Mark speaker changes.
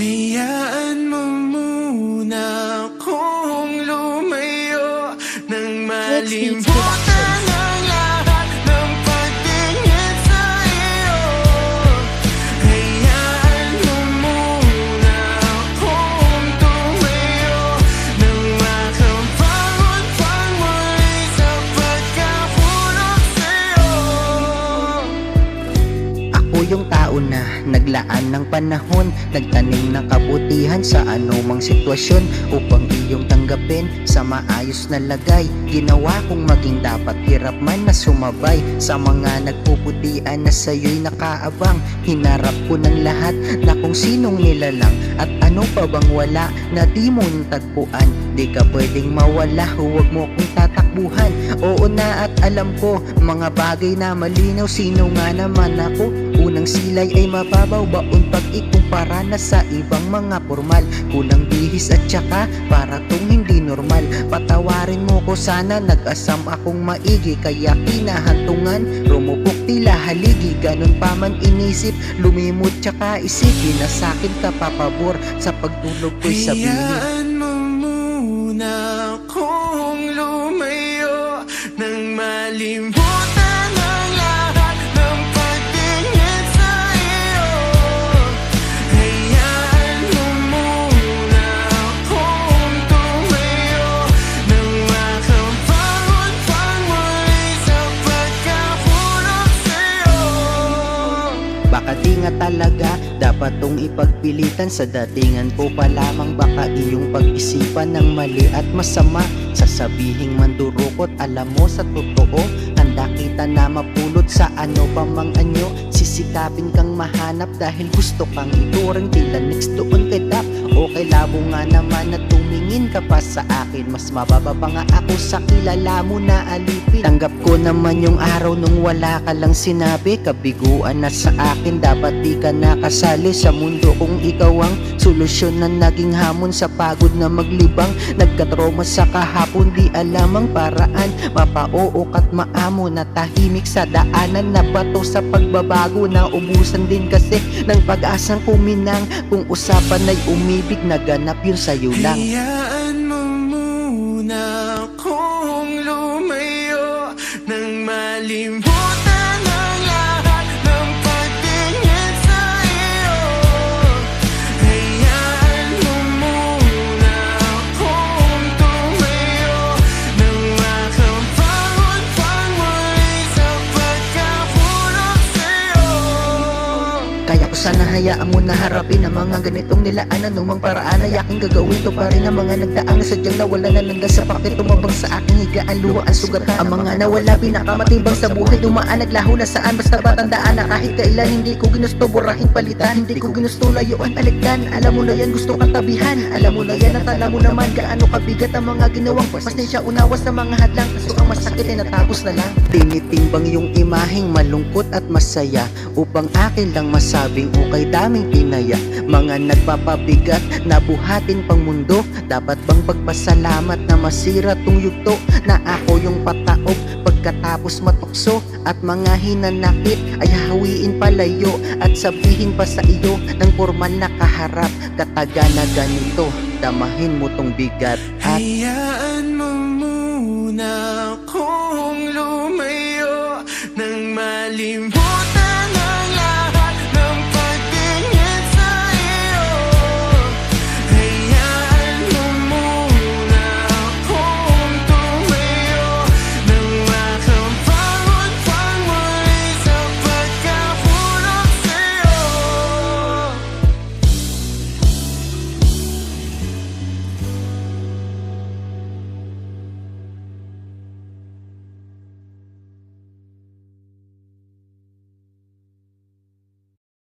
Speaker 1: Hayaan mo muna akong lumayo nang
Speaker 2: Rich Beats
Speaker 1: malimutan
Speaker 2: Productions.
Speaker 1: ang lahat ng pagtingin sa iyo. Hayaan mo muna akong tumayo nang makabangon pang muli sa pagkahulog sa'yo.
Speaker 3: Ako yung tao na naglaan ng panahon, nagtanim ng kabutihan sa anumang sitwasyon upang iyong tanggapin sa maayos na lagay. Ginawa kong maging dapat, hirap man na sumabay sa mga nagpuputian na sa'yo'y nakaabang. Hinarap ko ng lahat na kung sinong nilalang at ano pa bang wala na di mo natagpuan. Di ka pwedeng mawala, huwag mo kong tatakbuhan. Oo na at alam ko mga bagay na malinaw, sino nga naman ako? Unang silay ay mababaw, baon pag ikumpara na sa ibang mga formal. Kulang bihis at tsaka para tong hindi normal. Patawarin mo ko sana, nag-asam akong maigi, kaya kinahantungan, rumupok tila haligi. Ganon pa man inisip, lumimot tsaka isipin na sa'kin ka papabor sa pagtulog ko'y sabihin.
Speaker 1: Hayaan mo muna akong lumayo nang malimutan ang lahat ng pagtingin sa iyo. Hayaan mo muna akong tumayo nang makabangon pang muli sa pagkahulog sa'yo.
Speaker 3: Baka di nga talaga dapat tong ipagpilitan, sa datingan ko pa lamang baka iyong pag-isipan ng mali at masama. Sasabihing mandurukot, alam mo sa totoo handa kita na mapulot sa ano pa mang anyo. Sisikapin kang mahanap dahil gusto kang ituring tila next to on kitap. Okay labo nga naman na tumingin ka pa sa akin, mas mababa pa nga ako sa kilala mo na alipin. Tanggap ko naman yung araw nung wala ka lang sinabi, kabiguan na sa akin, dapat di ka nakasali sa mundo kung ikaw ang solusyon na naging hamon sa pagod na maglibang. Nagkatroma sa kahapon, di alam ang paraan, mapaook at maamo na tahimik sa daanan na bato sa pagbabago na ubusan din kasi ng pag-asang kuminang. Kung usapan ay umibig, naganap yun sa'yo lang.
Speaker 1: Hayaan mo muna akong lumayo nang malimutan ang lahat ng pagtingin sa iyo. Hayaan mo muna akong tumayo nang makabangon pang muli sa pagkahulog sa'yo.
Speaker 3: Kaya ko sana hayaan mo na harapin ang mga ganitong nilaan, anumang paraan ay aking gagawin. To pa rin ang mga nagdaang sadyang nawala na landas sa pakit, tumabang sa aking higaan, luha ang sugatan. Ang mga nawala pinakamatibang sa buhay, dumaan naglaho na saan, basta batandaan na kahit kailan hindi ko ginusto burahin palitan, hindi ko ginusto layuan paligtan. Alam mo na yan, gusto kang tabihan, alam mo na yan at alam mo naman gaano kabigat ang mga ginawang pasensya, unawas sa mga hadlang, kaso ang masakit ay natapos na lang. Tinitimbang yung imaheng malungkot at masaya upang akin lang masabing ukay daming tinaya. Mga nagpapabigat na buhatin pang mundo, dapat bang pagpasalamat na masira tong yugto, na ako yung pataob pagkatapos matukso, at mga hinanakit ay hawiin palayo at sabihin pa sa iyo ng formal na kaharap, kataga na ganito, damahin mo tong bigat at
Speaker 1: Hayaan